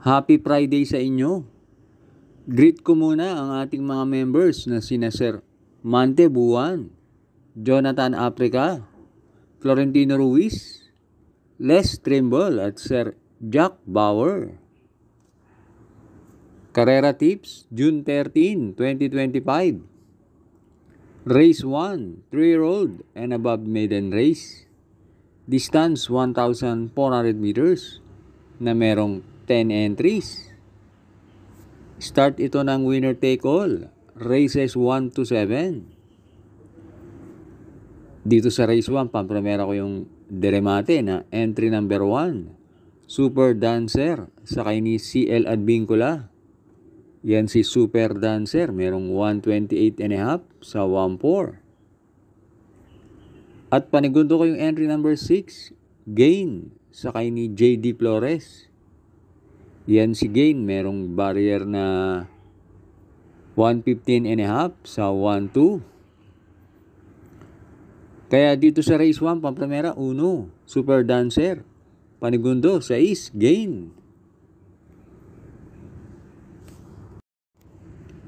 Happy Friday sa inyo. Greet ko muna ang ating mga members na sina Sir Mante Buwan, Jonathan Africa, Florentino Ruiz, Les Trimble at Sir Jack Bauer. Carrera Tips, June 13, 2025. Race 1, 3-year-old and above maiden race. Distance 1,400 meters na merong 10 entries. Start ito ng winner take all, races 1 to 7. Dito sa race 1, pampremera ko yung Deremate na entry number 1, Super Dancer, sakay ni CL Advincula. Yan si Super Dancer, merong 128.5 sa 1-4. At panigundo ko yung entry number 6, Gain, sakay ni JD Flores. Yan si Gain, merong barrier na 115.5 sa 1-2. Kaya dito sa race 1, pampremera 1, Super Dancer. Panigundo 6, Gain.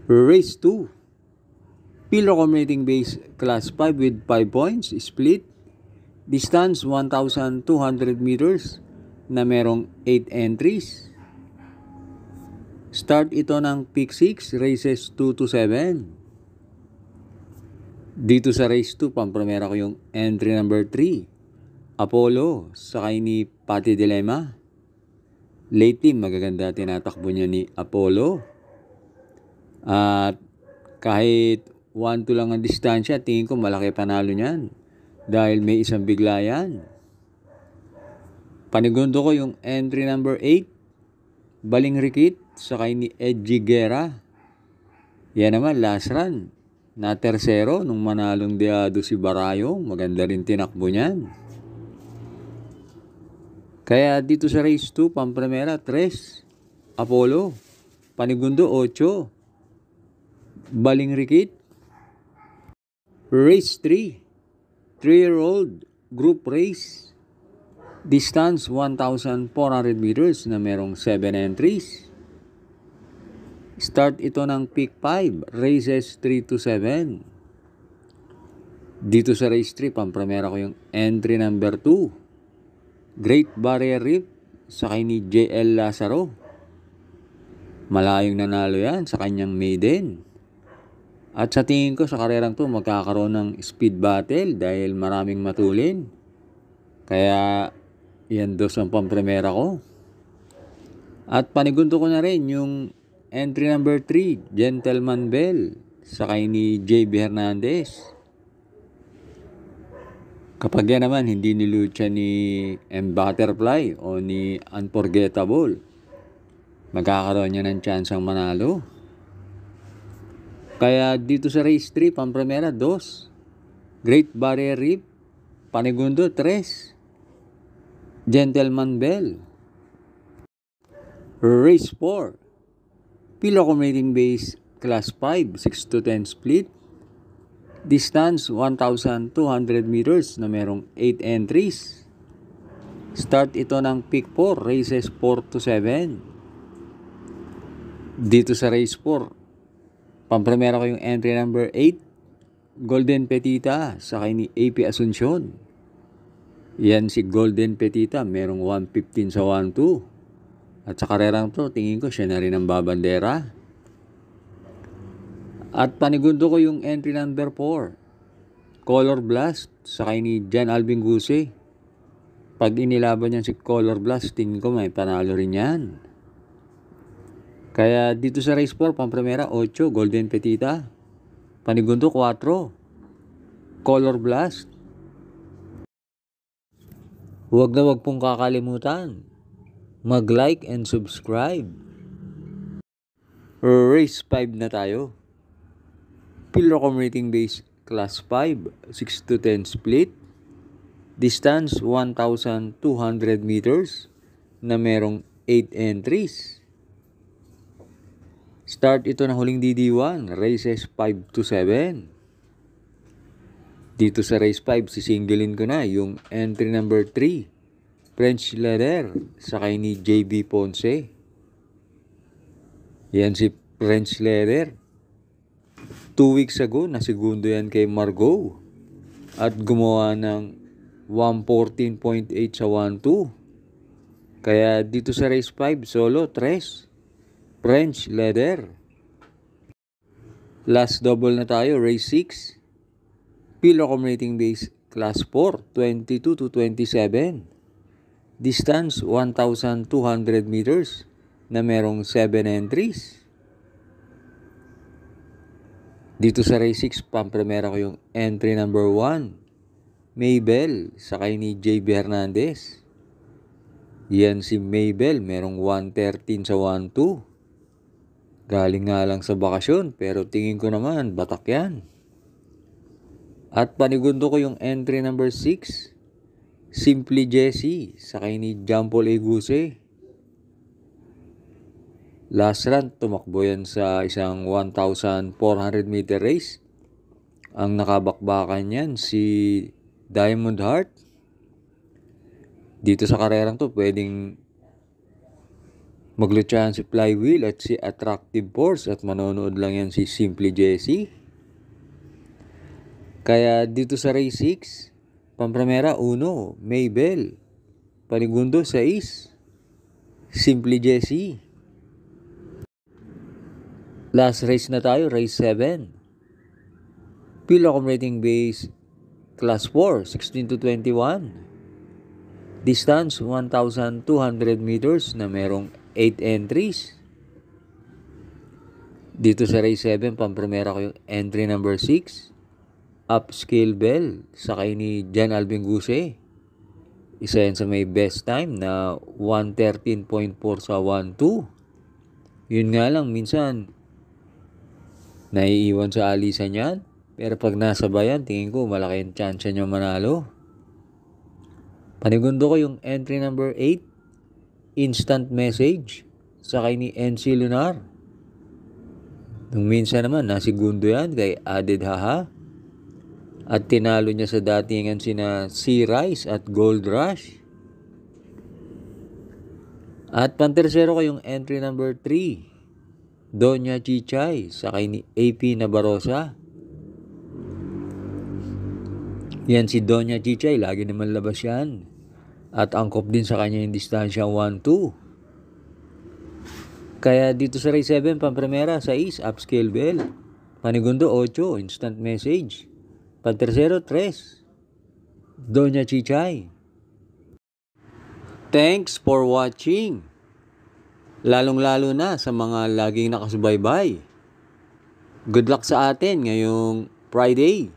Race 2, Pilo Commuting Base Class 5 with 5 points, split. Distance 1,200 meters na merong 8 entries. Start ito ng Pick 6, races 2 to 7. Dito sa race 2, pampremera ko yung entry number 3, Apollo, sakay ni Patty Dilemma. Lately, magaganda tinatakbo niya ni Apollo. At kahit 1-2 lang ang distansya, tingin ko malaki panalo niyan. Dahil may isang bigla yan. Panigundo ko yung entry number 8, Baling Rikit, sakay ni Edgy Guerra. Yan naman, last run. Na tersero nung manalong diado si Barayong. Maganda rin tinakbo niyan. Kaya dito sa race 2, pampremera 3, Apollo. Panigundo 8, Baling Rikit. Race 3, 3-year-old group race. Distance 1,400 meters na merong 7 entries. Start ito ng Pick 5, races 3 to 7. Dito sa race 3, pampremera ko yung entry number 2, Great Barrier Reef, sakay ni JL Lazaro. Malayong nanalo yan sa kanyang maiden. At sa tingin ko sa karerang to, magkakaroon ng speed battle dahil maraming matulin. Kaya yan dos ang pampremera ko. At panigundo ko na rin yung entry number 3, Gentleman Bell, sakay ni JB Hernandez. Kapag yan naman, hindi nilucha ni M. Butterfly o ni Unforgettable, magkakaroon niya ng chance ang manalo. Kaya dito sa race 3, pampremera 2, Great Barrier Reef. Panigundo 3, Gentleman Bell. Race 4, Pilo Commuting Base Class 5, 6 to 10 split. Distance 1,200 meters na merong 8 entries. Start ito ng Pick 4, races 4 to 7. Dito sa race 4, pampremera ko yung entry number 8, Golden Petita, sakay ni AP Asuncion. Yan si Golden Petita, merong 115 sa 1-2. At sa karerang to, tingin ko siya na rin ang babandera. At panigundo ko yung entry number 4, Color Blast, sakay ni Jan Alvin Guse. Pag inilaban niyan si Color Blast, tingin ko may panalo rin yan. Kaya dito sa race 4, pampremera 8, Golden Petita. Panigundo 4, Color Blast. Huwag na huwag pong kakalimutan mag-like and subscribe. Race 5 na tayo. Pilo Commuting Base Class 5, 6 to 10 split. Distance 1,200 meters na merong 8 entries. Start ito ng huling DD1, races 5 to 7. Dito sa race 5, sisingilin ko na yung entry number 3, French Leather, sakay ni JB Ponce. Yan si French Leather. 2 weeks ago, nasigundo yan kay Margot. At gumawa ng 114.8 sa 1-2. Kaya dito sa race 5, solo 3. French Leather. Last double na tayo, race 6. Field accumulating base class 4, 22 to 27. Distance 1,200 meters na merong 7 entries. Dito sa race 6, pampremera ko yung entry number 1. Maybell, sakay ni JB Hernandez. Yan si Maybell, merong 113 sa 1-2. Galing nga lang sa bakasyon, pero tingin ko naman, batak yan. At panigundo ko yung entry number 6. Simply Jesse, sakay ni John Paul Eguse. Last run, tumakbo yan sa isang 1,400 meter race. Ang nakabakbakan yan, si Diamond Heart. Dito sa karerang to, pwedeng maglutsahan si Flywheel at si Attractive Force at manonood lang yan si Simply Jesse. Kaya dito sa race 6, pampremera 1, Maybell. Panigundo 6, Simply Jesse. Last race na tayo, race 7. Field accumulating base class 4, 16 to 21. Distance 1,200 meters na merong 8 entries. Dito sa race 7, pampremera ko yung entry number 6. Upscale Bell, sakay ni Jan Alvin Guse. Isa yan sa may best time na 113.4 sa 1-2. Yun nga lang, minsan naiiwan sa alisan yan. Pero pag nasa bayan, tingin ko malaki yung chance niya manalo. Panigundo ko yung entry number 8. Instant Message, sakay ni NC Lunar. Nung minsan naman, nasigundo yan kay Added Haha. At tinalo niya sa datingan sina Sea Rice at Gold Rush. At pantersero ko yung entry number 3. Doña Chichay, sakay ni AP Nabarosa. Yan si Doña Chichay, lagi naman labas yan. At angkop din sa kanya yung distansya 1-2. Kaya dito sa race 7, pampremera 6, Upscale Bell. Panigundo 8, Instant Message. Pantersero 3, Doña Chichay. Thanks for watching. Lalong-lalo na sa mga laging nakasubaybay. Good luck sa atin ngayong Friday.